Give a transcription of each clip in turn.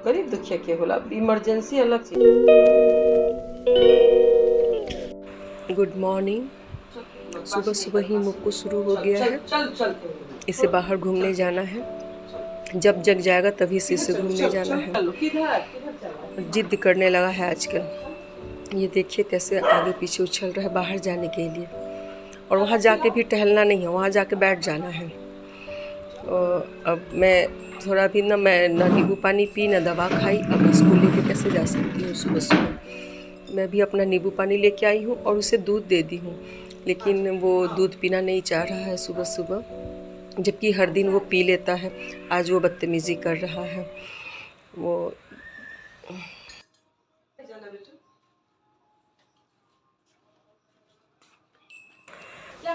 गरीब दुखिया के होला, इमरजेंसी अलग चीज। Good morning. सुबह सुबह ही मुक्कू शुरू हो गया है। इसे बाहर घूमने जाना है, जब जग जाएगा तभी से इसे घूमने जाना है। जिद करने लगा है आजकल। ये देखिए कैसे आगे पीछे उछल रहा है बाहर जाने के लिए, और वहाँ जाके भी टहलना नहीं है, वहाँ जाके बैठ जाना है। और अब मैं थोड़ा भी मैं ना नींबू पानी पी ना दवा खाई, अब मैं स्कूल लेके कैसे जा सकती हूँ सुबह सुबह। मैं भी अपना नींबू पानी लेके आई हूँ और उसे दूध दे दी हूँ, लेकिन वो दूध पीना नहीं चाह रहा है सुबह सुबह, जबकि हर दिन वो पी लेता है। आज वो बदतमीज़ी कर रहा है। वो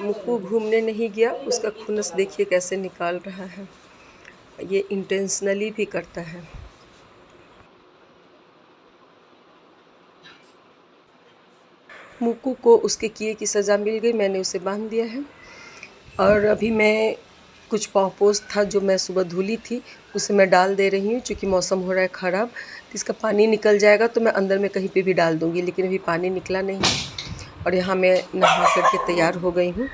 मुक्कू घूमने नहीं गया, उसका खुनस देखिए कैसे निकाल रहा है। ये इंटेंशनली भी करता है। मुक्कू को उसके किए की सज़ा मिल गई, मैंने उसे बांध दिया है। और अभी मैं कुछ पॉपोस था जो मैं सुबह धुली थी, उसे मैं डाल दे रही हूँ। चूँकि मौसम हो रहा है ख़राब, तो इसका पानी निकल जाएगा तो मैं अंदर में कहीं पे भी डाल दूँगी, लेकिन अभी पानी निकला नहीं है। और यहाँ मैं नहा करके तैयार हो गई हूँ।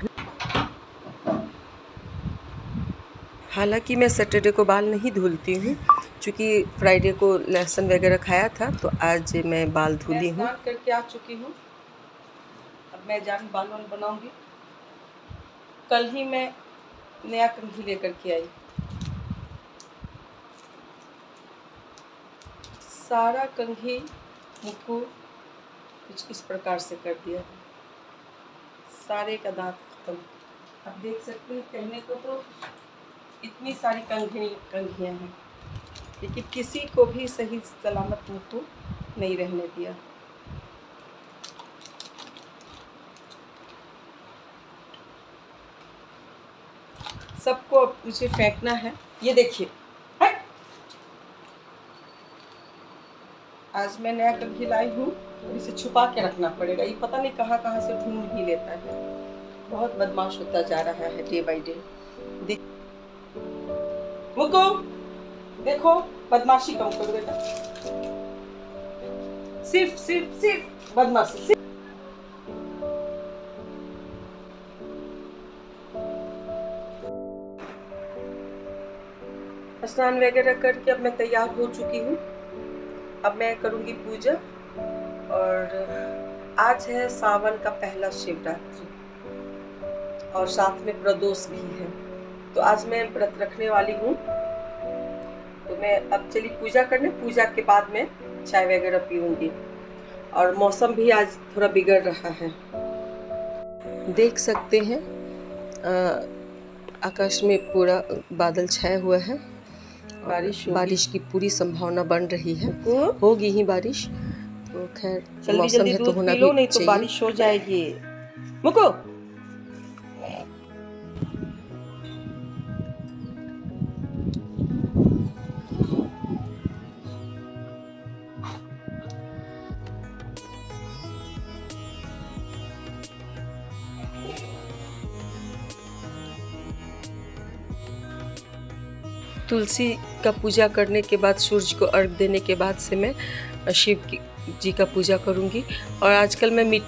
हालांकि मैं सैटरडे को बाल नहीं धुलती हूँ, चूँकि फ्राइडे को लहसुन वगैरह खाया था, तो आज मैं बाल धुली हूँ। करके आ चुकी हूँ, अब मैं जाके बाल वाल बनाऊँगी। कल ही मैं नया कंघी लेकर के आई। सारा कंघी मुक्कू कुछ इस प्रकार से कर दिया, सारे का दांत खत्म। आप देख सकते हैं, कहने को तो इतनी सारी कंघियाँ हैं, लेकिन किसी को भी सही सलामत मुक्कू नहीं रहने दिया। सबको अब मुझे फेंकना है। ये देखिए, आज मैं नया कंघी लाई हूँ, इसे छुपा के रखना पड़ेगा। ये पता नहीं कहाँ कहाँ से ढूंढ ही लेता है। बहुत बदमाश होता जा रहा है डे बाई डे। देख मुक्कू, देखो बदमाशी कम करो बेटा। सिर्फ सिर्फ सिर्फ बदमाशी। स्नान वगैरह करके अब मैं तैयार हो चुकी हूँ। अब मैं करूँगी पूजा। और आज है सावन का पहला शिवरात्रि, और साथ में प्रदोष भी है, तो आज मैं व्रत रखने वाली हूँ। तो मैं अब चली पूजा करने, पूजा के बाद मैं चाय वगैरह पीऊँगी। और मौसम भी आज थोड़ा बिगड़ रहा है, देख सकते हैं। आकाश में पूरा बादल छाया हुआ है, बारिश की पूरी संभावना बन रही है। होगी ही बारिश, तो खैर मौसम है तो होना भी नहीं चाहिए। तो बारिश हो जाएगी। मुको तुलसी का पूजा करने के बाद, सूरज को अर्घ देने के बाद से मैं शिव जी का पूजा करूंगी। और आजकल मैं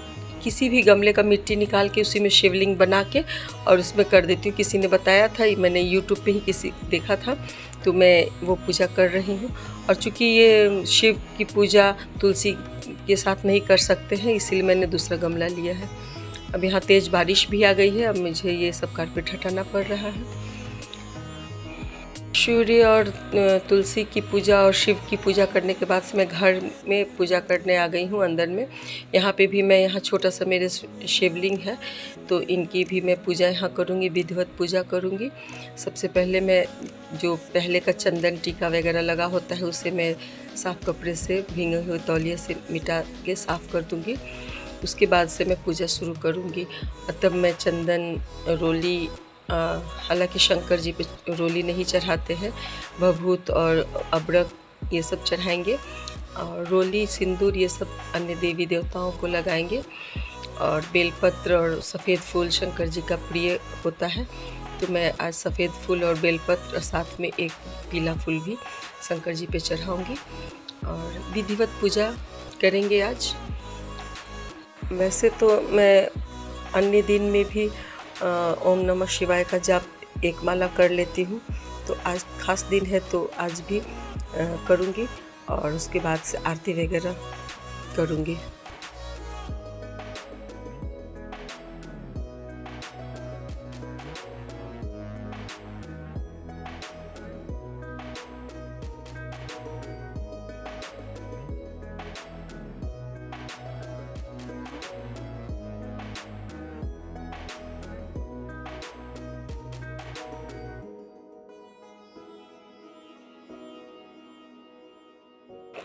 किसी भी गमले का मिट्टी निकाल के उसी में शिवलिंग बना के और उसमें कर देती हूँ। किसी ने बताया था, मैंने यूट्यूब पे ही किसी देखा था, तो मैं वो पूजा कर रही हूँ। और चूँकि ये शिव की पूजा तुलसी के साथ नहीं कर सकते हैं, इसीलिए मैंने दूसरा गमला लिया है। अब यहाँ तेज़ बारिश भी आ गई है, अब मुझे ये सब कारपेट हटाना पड़ रहा है। सूर्य और तुलसी की पूजा और शिव की पूजा करने के बाद से मैं घर में पूजा करने आ गई हूँ अंदर में। यहाँ पे भी मैं, यहाँ छोटा सा मेरे शिवलिंग है, तो इनकी भी मैं पूजा यहाँ करूँगी, विधिवत पूजा करूँगी। सबसे पहले मैं जो पहले का चंदन टीका वगैरह लगा होता है, उसे मैं साफ़ कपड़े से, भींगे हुए तौलिए से मिटा के साफ़ कर दूँगी। उसके बाद से मैं पूजा शुरू करूँगी। तब मैं चंदन, रोली, हालांकि शंकर जी पे रोली नहीं चढ़ाते हैं, भभूत और अबरक ये सब चढ़ाएंगे, और रोली, सिंदूर ये सब अन्य देवी देवताओं को लगाएंगे। और बेलपत्र और सफ़ेद फूल शंकर जी का प्रिय होता है, तो मैं आज सफ़ेद फूल और बेलपत्र और साथ में एक पीला फूल भी शंकर जी पे चढ़ाऊँगी और विधिवत पूजा करेंगे आज। वैसे तो मैं अन्य दिन में भी ओम नमः शिवाय का जाप एक माला कर लेती हूँ, तो आज खास दिन है तो आज भी करूँगी और उसके बाद से आरती वगैरह करूँगी।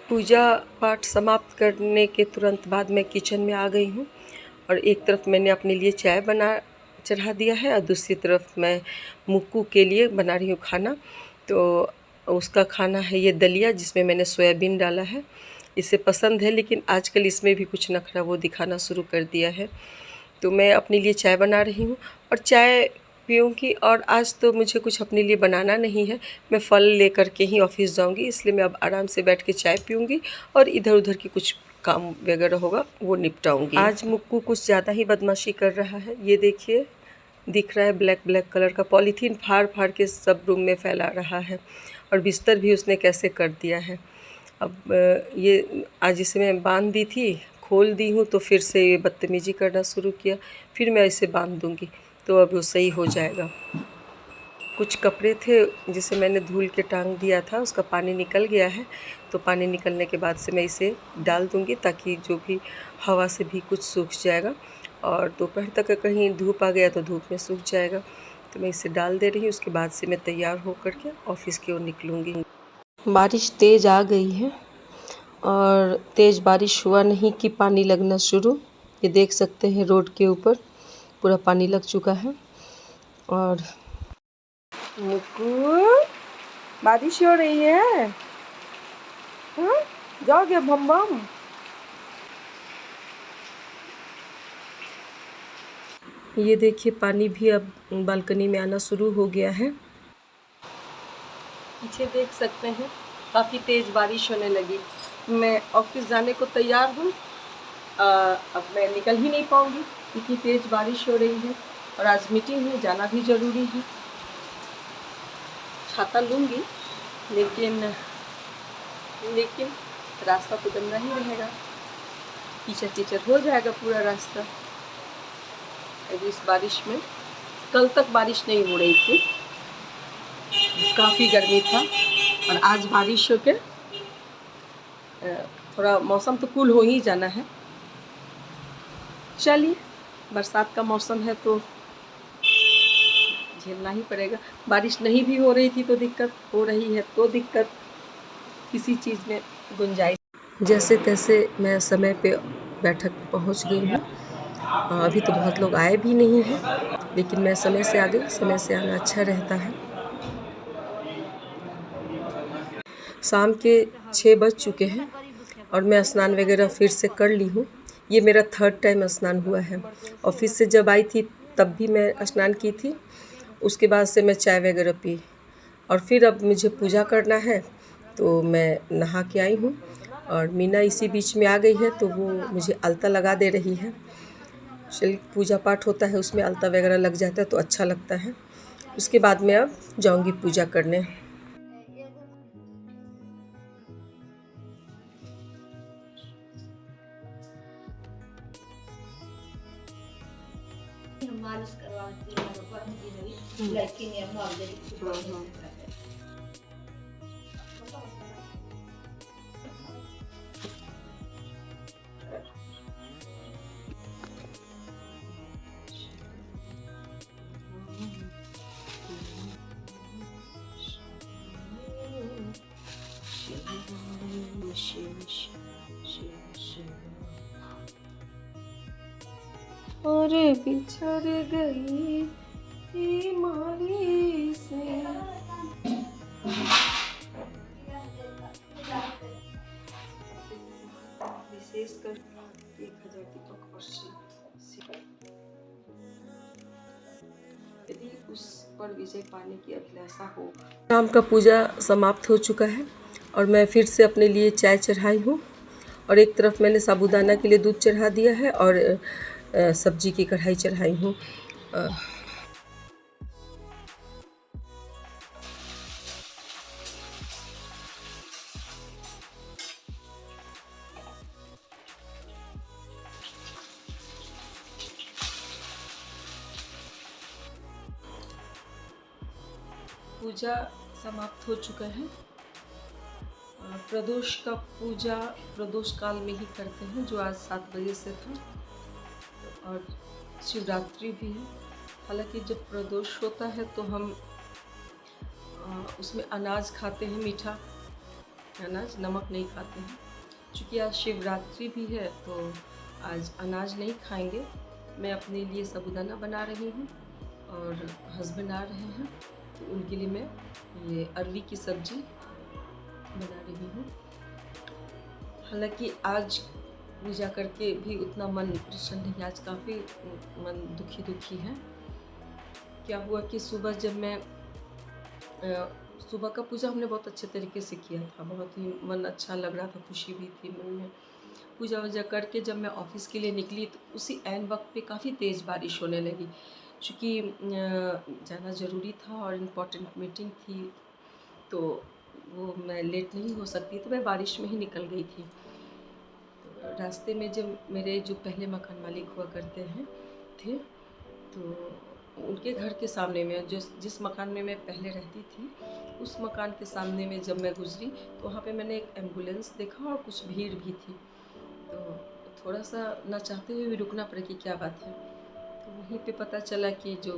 पूजा पाठ समाप्त करने के तुरंत बाद मैं किचन में आ गई हूँ और एक तरफ मैंने अपने लिए चाय बना चढ़ा दिया है और दूसरी तरफ मैं मुक्कू के लिए बना रही हूँ खाना। तो उसका खाना है ये दलिया, जिसमें मैंने सोयाबीन डाला है। इसे पसंद है, लेकिन आजकल इसमें भी कुछ नखरा वो दिखाना शुरू कर दिया है। तो मैं अपने लिए चाय बना रही हूँ और चाय पीऊँगी। और आज तो मुझे कुछ अपने लिए बनाना नहीं है, मैं फल लेकर के ही ऑफिस जाऊँगी, इसलिए मैं अब आराम से बैठ के चाय पीऊँगी और इधर उधर की कुछ काम वगैरह होगा वो निपटाऊँगी। आज मुक्कू कुछ ज़्यादा ही बदमाशी कर रहा है। ये देखिए, दिख रहा है ब्लैक ब्लैक कलर का पॉलीथीन फाड़ फाड़ के सब रूम में फैला रहा है और बिस्तर भी उसने कैसे कर दिया है। अब ये आज इसे मैं बांध दी थी, खोल दी हूँ तो फिर से ये बदतमीज़ी करना शुरू किया। फिर मैं इसे बांध दूँगी तो अब वो सही हो जाएगा। कुछ कपड़े थे जिसे मैंने धुल के टांग दिया था, उसका पानी निकल गया है, तो पानी निकलने के बाद से मैं इसे डाल दूँगी ताकि जो भी हवा से भी कुछ सूख जाएगा और दोपहर तक कहीं धूप आ गया तो धूप में सूख जाएगा। तो मैं इसे डाल दे रही हूँ, उसके बाद से मैं तैयार होकर के ऑफ़िस की ओर निकलूँगी। बारिश तेज़ आ गई है और तेज़ बारिश हुआ नहीं कि पानी लगना शुरू। ये देख सकते हैं रोड के ऊपर पूरा पानी लग चुका है। और मुक्कू, बारिश हो रही है, हाँ? जाओगे बम बम? ये देखिए पानी भी अब बालकनी में आना शुरू हो गया है। पीछे देख सकते हैं काफ़ी तेज़ बारिश होने लगी। मैं ऑफिस जाने को तैयार हूँ। अब मैं निकल ही नहीं पाऊँगी, इतनी तेज़ बारिश हो रही है और आज मीटिंग है, जाना भी ज़रूरी है। छाता लूँगी लेकिन रास्ता तो गंदा ही रहेगा, कीचड़ कीचड़ हो जाएगा पूरा रास्ता। अभी इस बारिश में, कल तक बारिश नहीं हो रही थी, काफ़ी गर्मी था और आज बारिश हो के थोड़ा मौसम तो कूल हो ही जाना है। चलिए, बरसात का मौसम है तो झेलना ही पड़ेगा। बारिश नहीं भी हो रही थी तो दिक्कत, हो रही है तो दिक्कत, किसी चीज़ में गुंजाइश। जैसे तैसे मैं समय पे बैठक पे पहुंच गई हूँ। अभी तो बहुत लोग आए भी नहीं हैं, लेकिन मैं समय से आ गई। समय से आना अच्छा रहता है। शाम के 6 बज चुके हैं और मैं स्नान वगैरह फिर से कर ली हूँ। ये मेरा 3rd टाइम स्नान हुआ है। ऑफिस से जब आई थी तब भी मैं स्नान की थी, उसके बाद से मैं चाय वगैरह पी और फिर अब मुझे पूजा करना है तो मैं नहा के आई हूँ और मीना इसी बीच में आ गई है तो वो मुझे अलता लगा दे रही है। चल, पूजा पाठ होता है उसमें अलता वगैरह लग जाता है तो अच्छा लगता है। उसके बाद मैं अब जाऊँगी पूजा करने। मालिश करवाती है परम जी ने लड़की ने मुआवजे और बिछड़ गई बीमारी से। विशेषकर 1000 दीपक और यदि उस पर विजय पाने की अभिलाषा हो। शाम का पूजा समाप्त हो चुका है और मैं फिर से अपने लिए चाय चढ़ाई हूँ और एक तरफ मैंने साबूदाना के लिए दूध चढ़ा दिया है और सब्जी की कढ़ाई चढ़ाई हूँ। पूजा समाप्त हो चुका है। प्रदोष का पूजा प्रदोष काल में ही करते हैं, जो आज 7 बजे से था, और शिवरात्रि भी है। हालांकि जब प्रदोष होता है तो हम उसमें अनाज खाते हैं, मीठा अनाज, नमक नहीं खाते हैं। चूँकि आज शिवरात्रि भी है तो आज अनाज नहीं खाएंगे। मैं अपने लिए साबूदाना बना रही हूँ और हस्बैंड आ रहे हैं तो उनके लिए मैं ये अरवी की सब्ज़ी बना रही हूँ। हालांकि आज पूजा करके भी उतना मन प्रसन्न नहीं, आज काफ़ी मन दुखी है। क्या हुआ कि सुबह जब मैं सुबह का पूजा हमने बहुत अच्छे तरीके से किया था, बहुत ही मन अच्छा लग रहा था, खुशी भी थी मन में। पूजा वूजा करके जब मैं ऑफ़िस के लिए निकली तो उसी ऐन वक्त पे काफ़ी तेज़ बारिश होने लगी। चूँकि जाना ज़रूरी था और इम्पोर्टेंट मीटिंग थी तो वो मैं लेट नहीं हो सकती, तो मैं बारिश में ही निकल गई थी। तो रास्ते में जब मेरे जो पहले मकान मालिक हुआ करते थे तो उनके घर के सामने में जिस मकान में मैं पहले रहती थी, उस मकान के सामने में जब मैं गुज़री तो वहाँ पे मैंने एक एम्बुलेंस देखा और कुछ भीड़ भी थी। तो थोड़ा सा ना चाहते हुए भी रुकना पड़ा कि क्या बात है। तो वहीं पे पता चला कि जो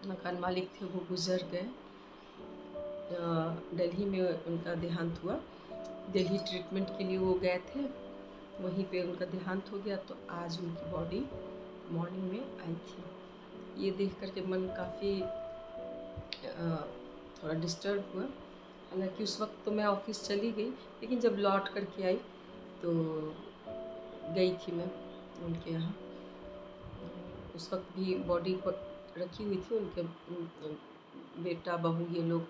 मकान मालिक थे वो गुज़र गए। दिल्ली में उनका देहांत हुआ। दिल्ली ट्रीटमेंट के लिए वो गए थे, वहीं पे उनका देहांत हो गया। तो आज उनकी बॉडी मॉर्निंग में आई थी। ये देख कर के मन काफ़ी थोड़ा डिस्टर्ब हुआ। हालांकि उस वक्त तो मैं ऑफिस चली गई, लेकिन जब लौट कर के आई तो गई थी मैं उनके यहाँ। उस वक्त भी बॉडी रखी हुई थी, उनके बेटा बहू ये लोग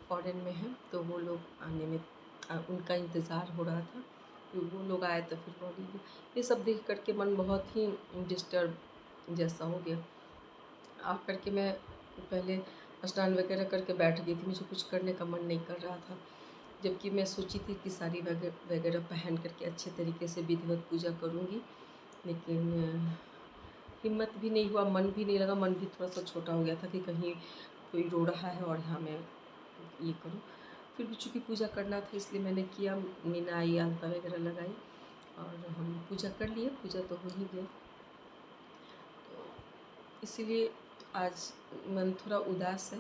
फॉरेन में हैं, तो वो लोग आने में उनका इंतज़ार हो रहा था कि वो लोग आए तो फिर बॉडी। ये सब देख कर के मन बहुत ही डिस्टर्ब जैसा हो गया। आ कर के मैं पहले स्नान वगैरह करके बैठ गई थी, मुझे कुछ करने का मन नहीं कर रहा था। जबकि मैं सोची थी कि साड़ी वगैरह पहन करके अच्छे तरीके से विधिवत पूजा करूँगी, लेकिन हिम्मत भी नहीं हुआ, मन भी नहीं लगा। मन भी थोड़ा सा छोटा हो गया था कि कहीं कोई रो रहा है और यहाँ मैं ये करूँ। फिर भी चूँकि पूजा करना था इसलिए मैंने किया, मीना आई, आलता वगैरह लगाई और हम पूजा कर लिए। पूजा तो हो ही गया, तो इसीलिए आज मन थोड़ा उदास है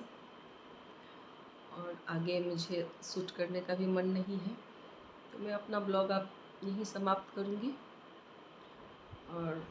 और आगे मुझे शूट करने का भी मन नहीं है। तो मैं अपना ब्लॉग अब यहीं समाप्त करूँगी और